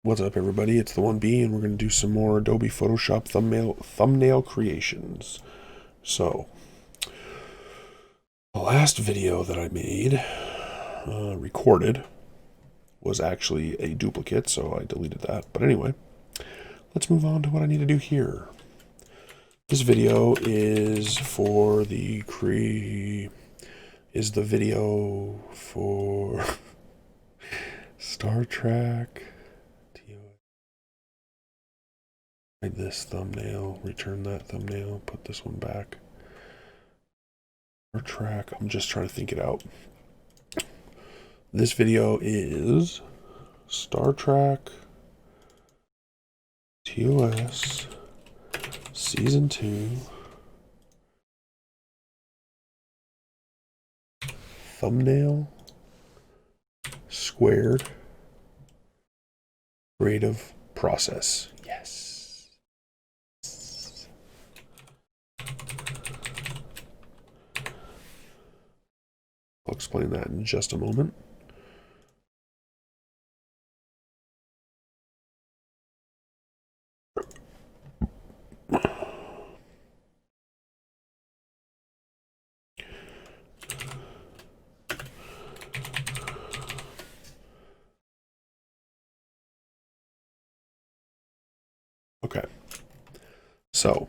What's up, everybody? It's the 1B, and we're going to do some more Adobe Photoshop thumbnail creations. So, the last video that I made, recorded, was actually a duplicate, so I deleted that. But anyway, let's move on to what I need to do here. This video is for the video for Star Trek. Hide this thumbnail, return that thumbnail, put this one back. Star Trek, I'm just trying to think it out. This video is Star Trek TOS Season 2 thumbnail squared creative process. Yes. I'll explain that in just a moment. Okay, so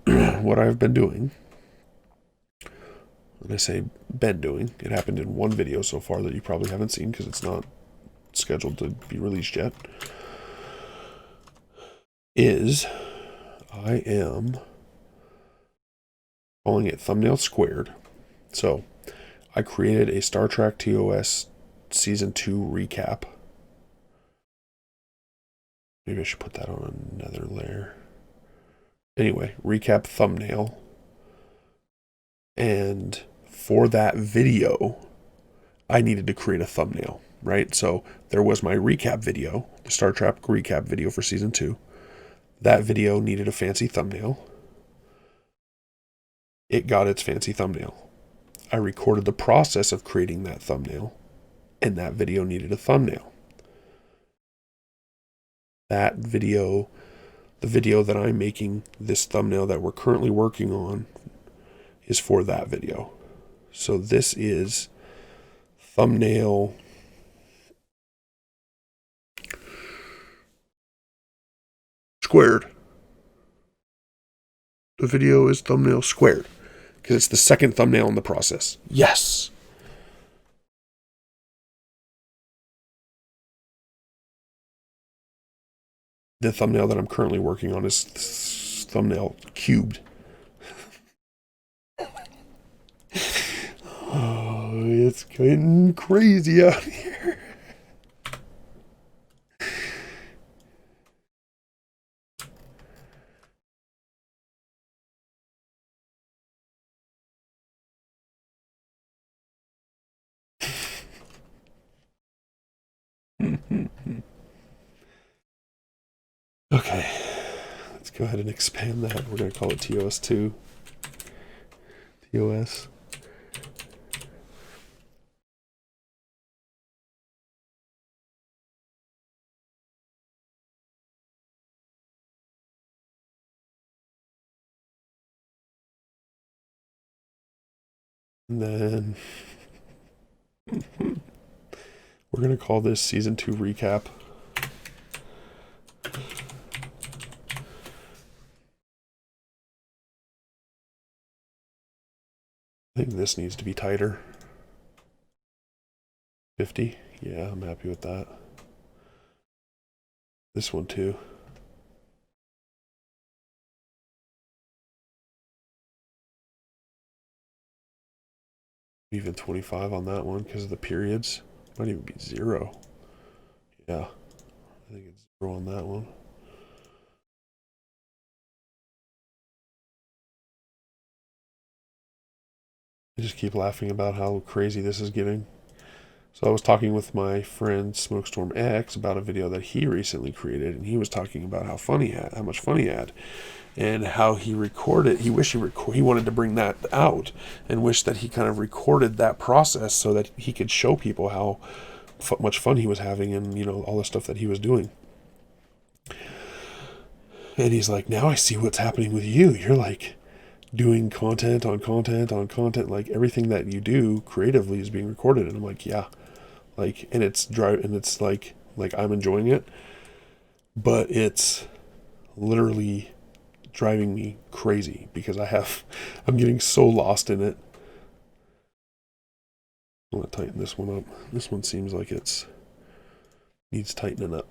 what I've been doing, when I say been doing, it happened in one video so far that you probably haven't seen because it's not scheduled to be released yet, is I am calling it thumbnail squared. So I created a Star Trek TOS Season 2 recap. Maybe I should put that on another layer. Anyway, recap thumbnail. And for that video, I needed to create a thumbnail, right? So there was my recap video, the Star Trek recap video for Season 2. That video needed a fancy thumbnail. It got its fancy thumbnail. I recorded the process of creating that thumbnail, and that video needed a thumbnail. That video, the video that I'm making, this thumbnail that we're currently working on, is for that video. So this is thumbnail squared. The video is thumbnail squared because it's the second thumbnail in the process. Yes. The thumbnail that I'm currently working on is thumbnail cubed. Oh, it's getting crazy out here. Okay, let's go ahead and expand that. We're going to call it TOS2. TOS. And then we're going to call this Season 2 recap. I think this needs to be tighter. 50. Yeah, I'm happy with that. This one too. Even 25 on that one because of the periods. Might even be 0. Yeah, I think it's 0 on that one. I just keep laughing about how crazy this is getting. So I was talking with my friend Smokestorm X about a video that he recently created, and he was talking about how much fun he had, and how he recorded. He wanted to bring that out, and wished that he kind of recorded that process so that he could show people how much fun he was having, and all the stuff that he was doing. And he's like, now I see what's happening with you. You're like doing content on content on content. Like everything that you do creatively is being recorded. And I'm like, yeah. Like, and it's like I'm enjoying it, but it's literally driving me crazy because I'm getting so lost in it. I'm going to tighten this one up. This one seems like needs tightening up.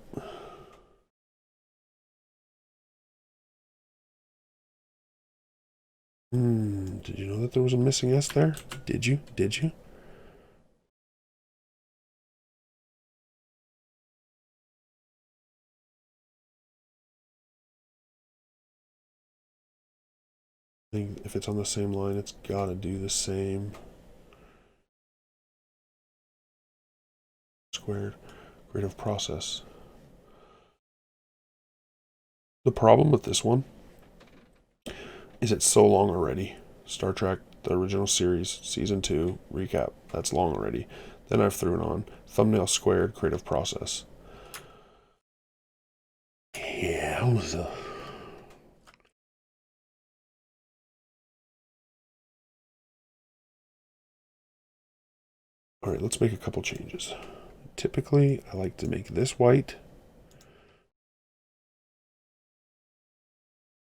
Did you know that there was a missing S there? Did you? Did you? I think if it's on the same line, it's got to do the same. Squared creative process. The problem with this one is it's so long already. Star Trek, the original series, season 2, recap, that's long already. Then I've thrown on thumbnail squared creative process. Yeah, that was a... All right, let's make a couple changes. Typically, I like to make this white,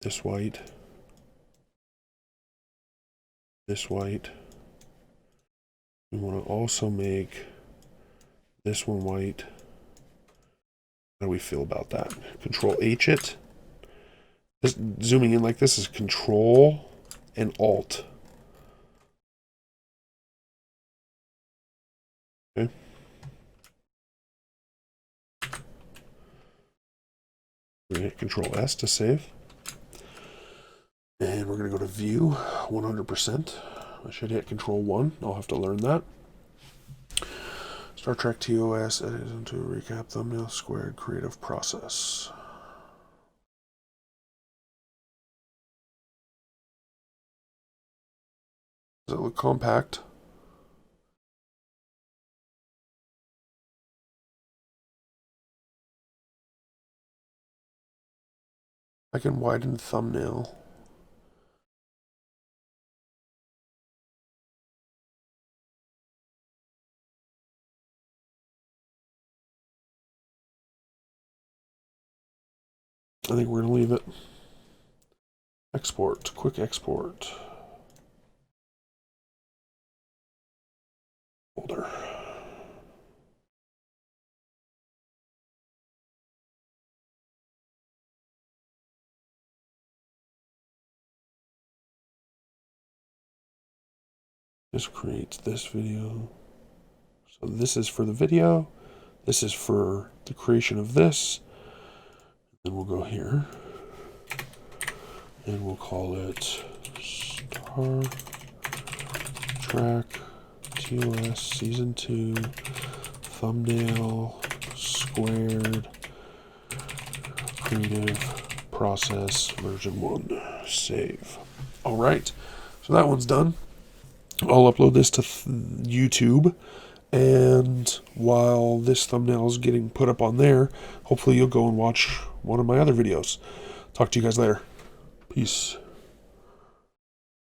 this white, this white. We want to also make this one white. How do we feel about that? Control H it. This, zooming in like this is Control and Alt. Okay. We're going to hit Control S to save. And we're going to go to View 100%. I should hit Control 1. I'll have to learn that. Star Trek TOS, edit into a recap, thumbnail, squared, creative process. Does it look compact? I can widen thumbnail. I think we're going to leave it. Export, quick export. Folder. This creates this video. So this is for the video. This is for the creation of this. Then we'll go here. And we'll call it Star Trek TOS Season 2 Thumbnail Squared Creative Process Version 1. Save. Alright, so that one's done. I'll upload this to YouTube, and while this thumbnail is getting put up on there, hopefully you'll go and watch one of my other videos. Talk to you guys later. Peace.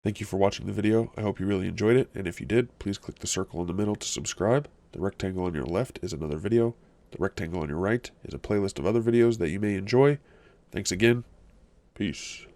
Thank you for watching the video. I hope you really enjoyed it, and if you did, please click the circle in the middle to subscribe. The rectangle on your left is another video. The rectangle on your right is a playlist of other videos that you may enjoy. Thanks again. Peace.